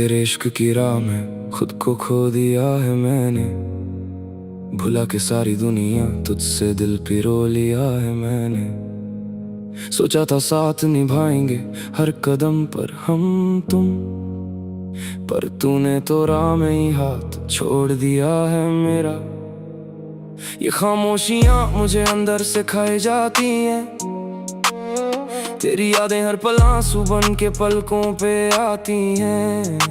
तेरे इश्क की राह में खुद को खो दिया है मैंने, भुला के सारी दुनिया तुझसे दिल पिरो लिया है मैंने। सोचा था साथ निभाएंगे हर कदम पर हम तुम, पर तूने तो राह में ही हाथ छोड़ दिया है मेरा। ये खामोशियां मुझे अंदर से खाए जाती हैं, तेरी यादें हर पल आंसू बन के पलकों पे आती हैं।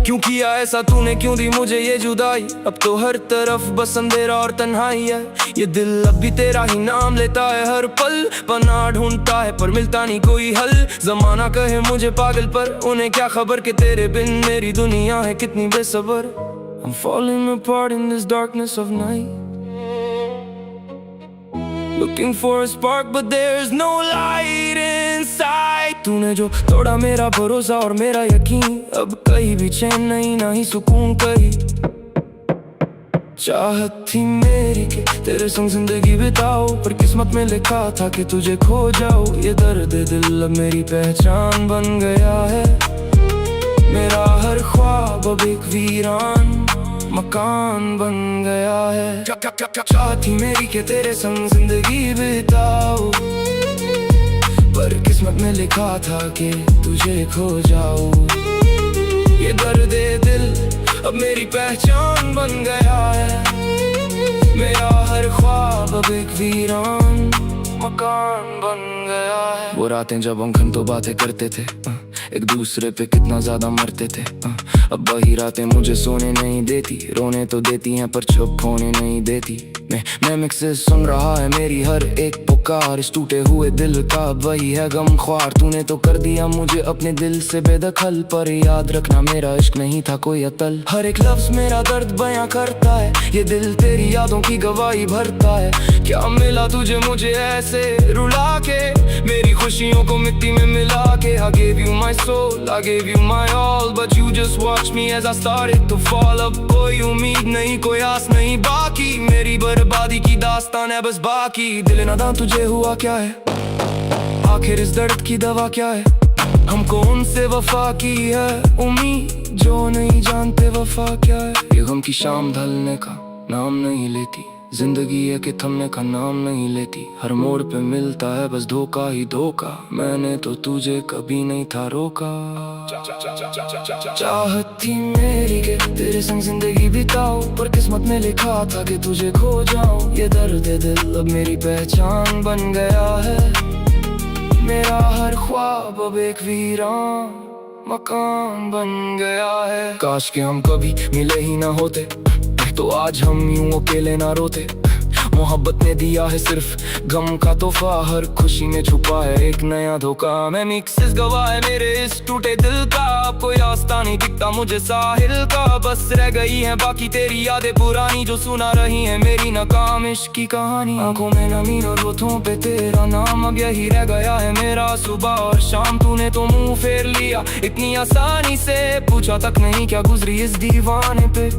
क्यों किया ऐसा तूने, क्यों दी मुझे ये जुदाई, अब तो हर तरफ बस अंधेरा और तन्हाई है। ये दिल अब भी तेरा ही नाम लेता है हर पल, पनाह ढूंढता है पर मिलता नहीं कोई हल। जमाना कहे मुझे पागल पर उन्हें क्या खबर कि तेरे बिन मेरी दुनिया है कितनी बेसबर। I'm falling apart in this darkness of night, looking for a spark but there's no light inside। तूने जो तोड़ा मेरा भरोसा और मेरा यकीन, अब कहीं भी चैन नहीं ना ही सुकून कहीं। चाहत थी मेरी कि तेरे संग जिंदगी बिताओ, पर किस्मत में लिखा था कि तुझे खो जाओ। ये दर्द दिल अब मेरी पहचान बन गया है, मेरा हर ख्वाब अब एक वीरान मकान बन गया है। चाहत थी मेरी कि तेरे संग जिंदगी बिताओ, पर किस्मत में लिखा था कि तुझे खो जाओ। ये दर्द दिल अब मेरी पहचान बन गया है, मेरा हर ख्वाब अब एक वीरान मकान बन गया है। वो रातें जब हम घंटों बातें करते थे, एक दूसरे पे कितना ज्यादा मरते थे। अब वही रातें मुझे सोने नहीं देती, रोने तो देती हैं पर चुप होने नहीं देती। मैं मिक्सेस सुन रहा है मेरी हर एक पुकार, इस टूटे हुए दिल का वही है गम ख्वार। तूने तो कर दिया मुझे अपने दिल से बेदखल, पर याद रखना मेरा इश्क नहीं था कोई अतल। हर एक लफ्ज मेरा दर्द बयां करता है, ये दिल तेरी यादों की गवाही भरता है। क्या मिला तुझे मुझे ऐसे रुला के, मेरी खुशियों को मिट्टी में मिला के। I gave you my soul, I gave you my all, but you just watched me as I started to fall। अब कोई उम्मीद नहीं, कोई आस नहीं बाकी, मेरी बर्बादी की दास्तान है बस बाकी। दिल नादां तुझे हुआ क्या है, आखिर इस दर्द की दवा क्या है। हमको उनसे वफा की है उम्मीद, जो नहीं जानते वफा क्या है। ये गम की शाम ढलने का नाम नहीं लेती, जिंदगी है कि थमने का नाम नहीं लेती। हर मोड़ पे मिलता है बस धोखा ही धोखा, मैंने तो तुझे कभी नहीं था रोका। चाहत थी मेरी कि तेरे संग जिंदगी बिताओ, पर किस्मत में लिखा था कि तुझे खो जाऊं। ये दर्द दिल अब मेरी पहचान बन गया है, मेरा हर ख्वाब अब एक वीरान मकान बन गया है। काश कि हम कभी मिले ही ना होते, तो आज हम यूं अकेले ना रोते। मोहब्बत ने दिया है सिर्फ गम का तोहफा, हर खुशी में छुपा है एक नया धोखा। मैं मिक्सेस गवाह है मेरे इस टूटे दिल का, अब कोई रास्ता नहीं दिखता मुझे साहिल का। बस रह गई है बाकी तेरी यादें पुरानी, जो सुना रही है मेरी नाकाम इश्क की कहानी। आंखों में नमी और होठों पे तेरा नाम, अब यही रह गया है मेरा सुबह और शाम। तूने तो मुंह फेर लिया इतनी आसानी से, पूछा तक नहीं क्या गुजरी इस दीवाने पे।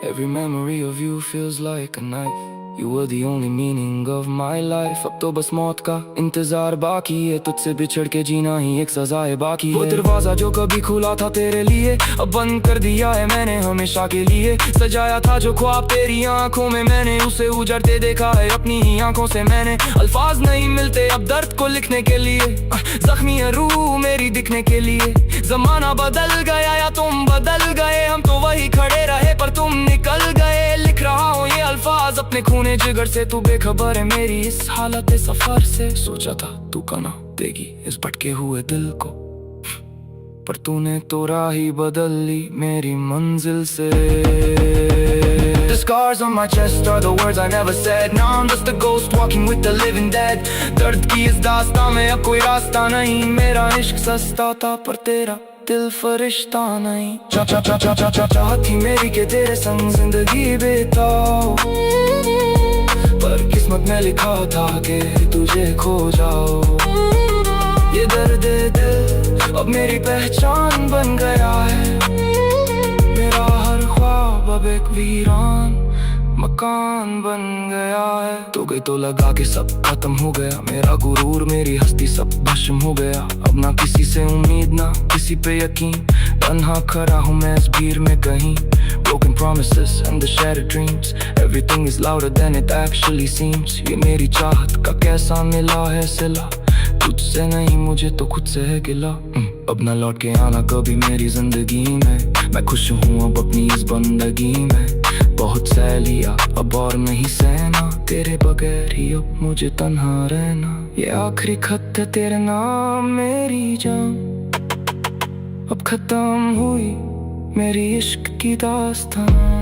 Every memory of you feels like a knife, you were the only meaning of my life। अब तो बस मौत का इंतजार बाकी है, तुझसे बिछड़ के जीना ही एक सजा है बाकी है। वो दरवाजा जो कभी खुला था तेरे लिए, अब बंद कर दिया है मैंने हमेशा के लिए। सजाया था जो ख्वाब तेरी आंखों में, मैंने उसे उजड़ते देखा है अपनी ही आंखों से। मैंने अल्फाज नहीं मिलते अब दर्द को लिखने के लिए, जख्मी है रूह मेरी दिखने के लिए। जमाना बदल गया या तुम बदल गए, हम तो वही खड़े रहे पर तुम निकल गए। लिख रहा हूँ ये अल्फाज अपने खूने जिगर से, तू बेखबर है मेरी इस हालत सफर से। सोचा था तू कना देगी इस भटके हुए दिल को, पर तूने तो राह ही बदल ली मेरी मंजिल से। The scars on my chest are the words I never said, now I'm just a ghost walking with the living dead। दर्द की इस दास्तां में अब कोई रास्ता नहीं, मेरा इश्क सस्ता था पर तेरा दिल फरिश्ता नहीं। चाहत थी मेरी के तेरे संग जिंदगी बिताओ, पर किस्मत में लिखा था कि तुझे खो जाओ। ये दर्द दिल अब मेरी पहचान बन गया है, मेरा हर ख्वाब अब एक वीरान मकान बन गया है। तो गई तो लगा के सब खत्म हो गया, मेरा गुरूर मेरी हस्ती सब भस्म हो गया। अब ना किसी से उम्मीद ना किसी पे यकीन, तन्हा खड़ा हूँ मैं इस भीड़ में कहीं। Broken promises and the shattered dreams, everything is louder than it actually seems। ये मेरी चाहत का कैसा मिला है सिला, तुझसे नहीं मुझे तो खुद से है गिला। अब ना लौट के आना कभी मेरी जिंदगी में, मैं खुश हूँ अब अपनी इस बंदगी में। बहुत सह लिया अब और नहीं सहना, तेरे बगैर ही अब मुझे तन्हा रहना। ये आखिरी खत है तेरे नाम मेरी जान, अब खत्म हुई मेरी इश्क की दास्तान।